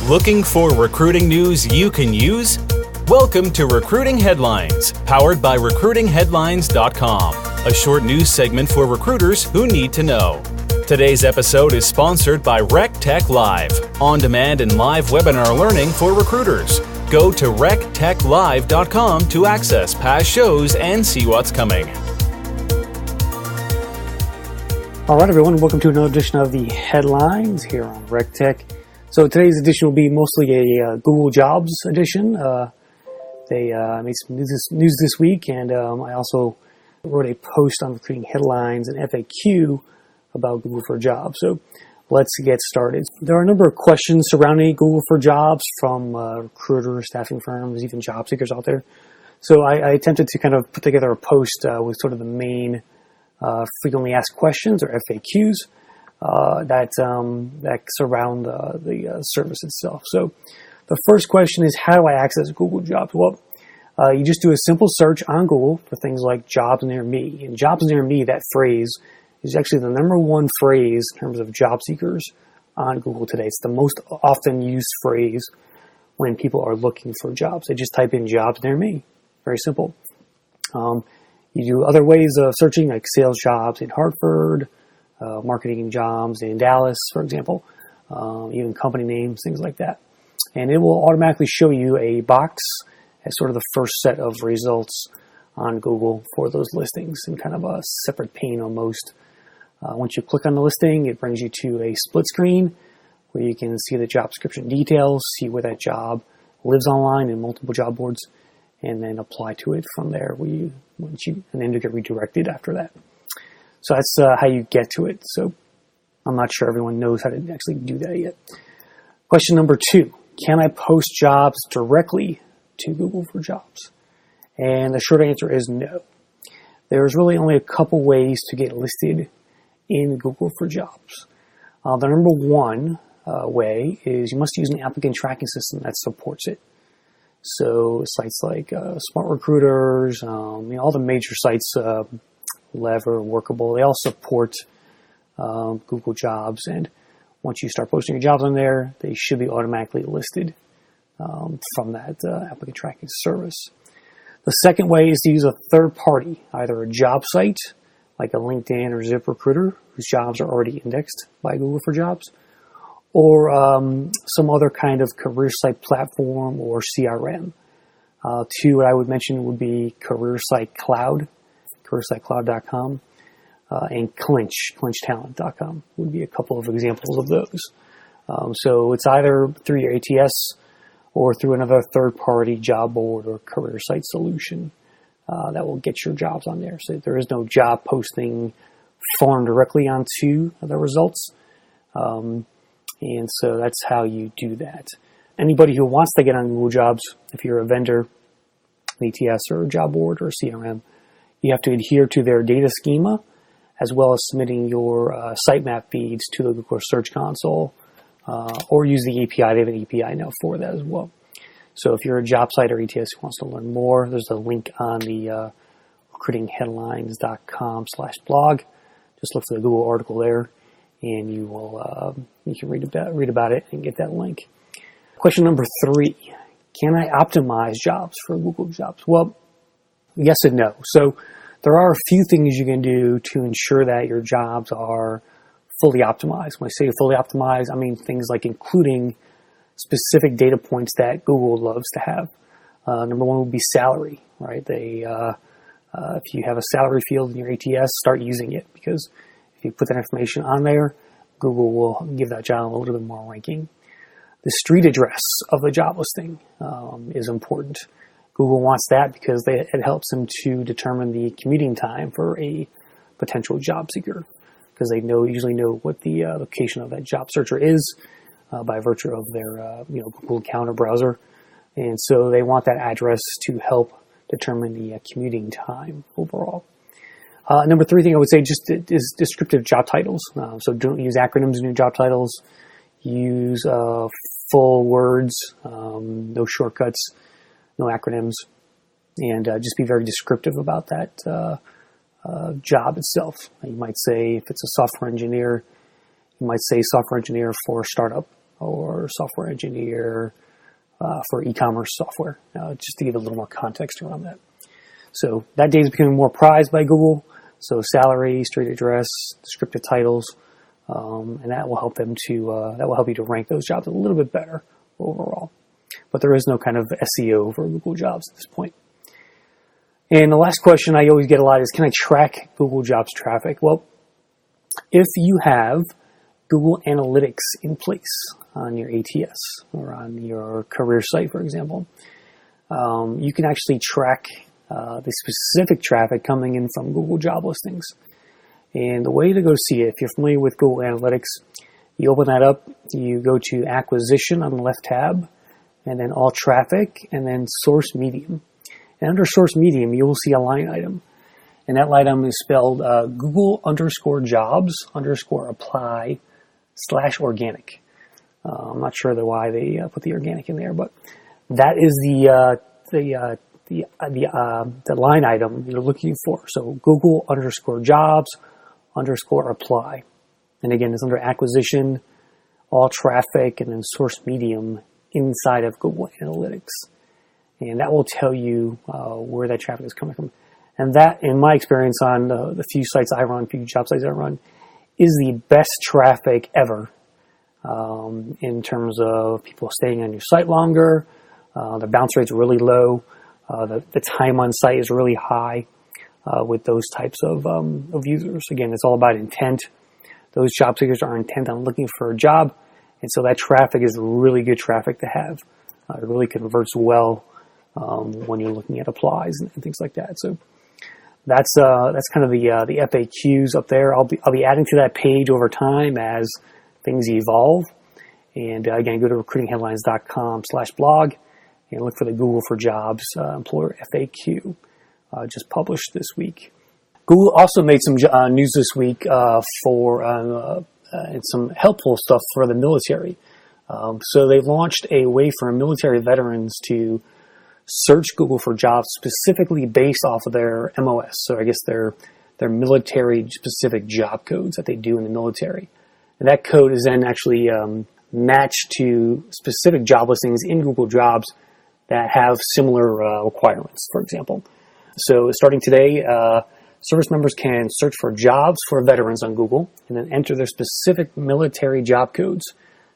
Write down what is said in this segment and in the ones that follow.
Looking for recruiting news you can use? Welcome to Recruiting Headlines, powered by RecruitingHeadlines.com, a short news segment for recruiters who need to know. Today's episode is sponsored by RecTech Live, on-demand and live webinar learning for recruiters. Go to RecTechLive.com to access past shows and see what's coming. All right, everyone, welcome to another edition of the Headlines here on RecTech. So today's edition will be mostly a Google Jobs edition. They made some news this week, and I also wrote a post on Recruiting Headlines and FAQ about Google for Jobs. So let's get started. There are a number of questions surrounding Google for Jobs from recruiters, staffing firms, even job seekers out there. So I attempted to kind of put together a post with sort of the main frequently asked questions, or FAQs, that surround the service itself. So the first question is, how do I access Google Jobs? Well, you just do a simple search on Google for things like jobs near me. And jobs near me, that phrase, is actually the number one phrase in terms of job seekers on Google today. It's the most often used phrase when people are looking for jobs. They just type in jobs near me. Very simple. You do other ways of searching, like sales jobs in Hartford, marketing jobs in Dallas, for example, even company names, things like that. And it will automatically show you a box as sort of the first set of results on Google for those listings in kind of a separate pane almost. Once you click on the listing, it brings you to a split screen where you can see the job description details, see where that job lives online in multiple job boards, and then apply to it from there, and then you get redirected after that. So that's how you get to it. So I'm not sure everyone knows how to actually do that yet. Question number 2, can I post jobs directly to Google for Jobs? And the short answer is no. There's really only a couple ways to get listed in Google for Jobs. The number one way is you must use an applicant tracking system that supports it. So sites like Smart Recruiters, all the major sites, Lever, Workable, they all support Google Jobs. And once you start posting your jobs on there, they should be automatically listed from that applicant tracking service. The second way is to use a third party, either a job site like a LinkedIn or ZipRecruiter, whose jobs are already indexed by Google for Jobs, or some other kind of career site platform or CRM. Two what I would mention would be Career Site Cloud, careersitecloud.com, and clinchtalent.com would be a couple of examples of those. So it's either through your ATS or through another third-party job board or career site solution that will get your jobs on there. So there is no job posting form directly onto the results. And so that's how you do that. Anybody who wants to get on Google Jobs, if you're a vendor, an ATS or a job board or a CRM, you have to adhere to their data schema, as well as submitting your sitemap feeds to the Google Search Console, or use the API. They have an API now for that as well. So if you're a job site or ATS who wants to learn more, there's a link on the recruitingheadlines.com/blog. Just look for the Google article there, and you can read about it and get that link. Question number 3, can I optimize jobs for Google Jobs? Well, yes and no. So there are a few things you can do to ensure that your jobs are fully optimized. When I say fully optimized, I mean things like including specific data points that Google loves to have. Number one would be salary, right? If you have a salary field in your ATS, start using it, because if you put that information on there, Google will give that job a little bit more ranking. The street address of the job listing is important. Google wants that because it helps them to determine the commuting time for a potential job seeker, because they usually know what the location of that job searcher is by virtue of their Google account or browser, and so they want that address to help determine the commuting time overall. Number 3 thing I would say just is descriptive job titles. So don't use acronyms in your job titles. Use full words, no shortcuts, no acronyms, and just be very descriptive about that job itself. You might say, if it's a software engineer, you might say software engineer for a startup, or software engineer for e-commerce software, just to give a little more context around that. So that day is becoming more prized by Google. So salary, street address, descriptive titles, and that will help them to that will help you to rank those jobs a little bit better overall. But there is no kind of SEO for Google Jobs at this point. And the last question I always get a lot is, can I track Google Jobs traffic? Well, if you have Google Analytics in place on your ATS or on your career site, for example, you can actually track the specific traffic coming in from Google job listings. And the way to go see it, if you're familiar with Google Analytics, you open that up, you go to Acquisition on the left tab, and then All Traffic, and then Source Medium. And under Source Medium, you will see a line item. And that line item is spelled Google_jobs_apply/organic. I'm not sure why they put the organic in there, but that is the line item you're looking for. So Google_jobs_apply. And again, it's under Acquisition, All Traffic, and then Source Medium inside of Google Analytics. And that will tell you where that traffic is coming from. And that, in my experience on the few sites I run, few job sites I run, is the best traffic ever in terms of people staying on your site longer. The bounce rate's really low. The time on site is really high with those types of users. Again, it's all about intent. Those job seekers are intent on looking for a job, and so that traffic is really good traffic to have. It really converts well when you're looking at applies and things like that. So that's kind of the FAQs up there. I'll be adding to that page over time as things evolve. And again, go to recruitingheadlines.com/blog and look for the Google for Jobs employer FAQ just published this week. Google also made some news this week for and some helpful stuff for the military. So they launched a way for military veterans to search Google for jobs specifically based off of their MOS. So I guess their military specific job codes that they do in the military. And that code is then actually matched to specific job listings in Google Jobs that have similar requirements, for example. So starting today, service members can search for jobs for veterans on Google and then enter their specific military job codes,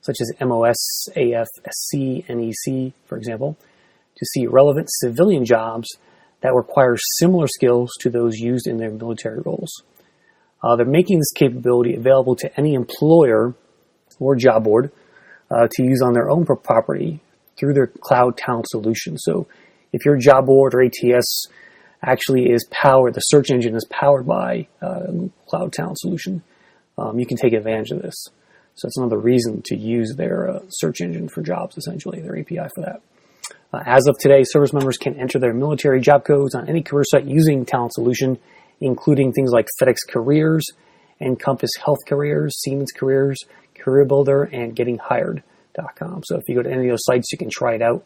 such as MOS, AF, SC, NEC, for example, to see relevant civilian jobs that require similar skills to those used in their military roles. They're making this capability available to any employer or job board to use on their own property through their cloud talent solution. So if your job board or ATS actually is powered, the search engine is powered by cloud talent solution, you can take advantage of this. So that's another reason to use their search engine for jobs, essentially, their API for that. As of today, service members can enter their military job codes on any career site using Talent Solution, including things like FedEx Careers, Encompass Health Careers, Siemens Careers, Career Builder, and GettingHired.com. So if you go to any of those sites, you can try it out.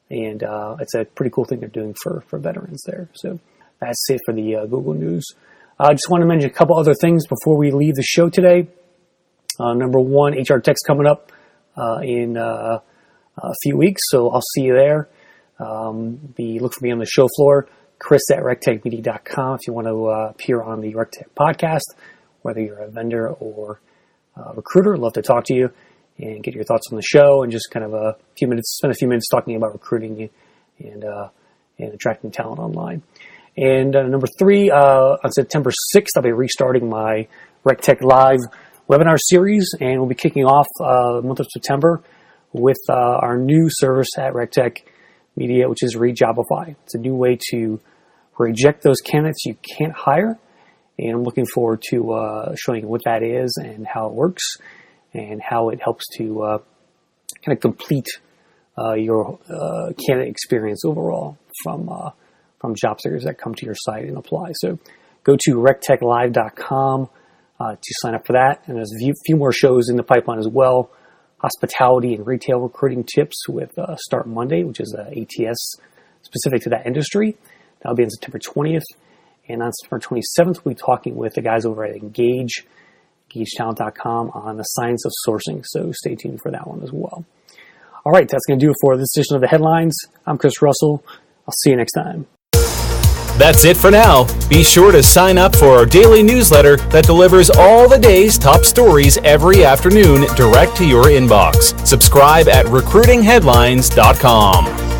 And it's a pretty cool thing they're doing for veterans there. So that's it for the Google News. I just want to mention a couple other things before we leave the show today. Number one, HR Tech's coming up in a few weeks, so I'll see you there. Look for me on the show floor, Chris@RecTechMedia.com if you want to appear on the RecTech podcast, whether you're a vendor or a recruiter. I'd love to talk to you and get your thoughts on the show and just kind of spend a few minutes talking about recruiting and attracting talent online. And number three, on September 6th, I'll be restarting my RecTech Live webinar series, and we'll be kicking off the month of September with our new service at RecTech Media, which is Rejobify. It's a new way to reject those candidates you can't hire, and I'm looking forward to showing you what that is and how it works and how it helps to kind of complete your candidate experience overall from job seekers that come to your site and apply. So go to rectechlive.com to sign up for that. And there's a few more shows in the pipeline as well. Hospitality and retail recruiting tips with Start Monday, which is ATS specific to that industry. That'll be on September 20th. And on September 27th, we'll be talking with the guys over at Engage, engagetalent.com on the science of sourcing. So stay tuned for that one as well. All right, that's going to do it for this edition of the Headlines. I'm Chris Russell. I'll see you next time. That's it for now. Be sure to sign up for our daily newsletter that delivers all the day's top stories every afternoon direct to your inbox. Subscribe at recruitingheadlines.com.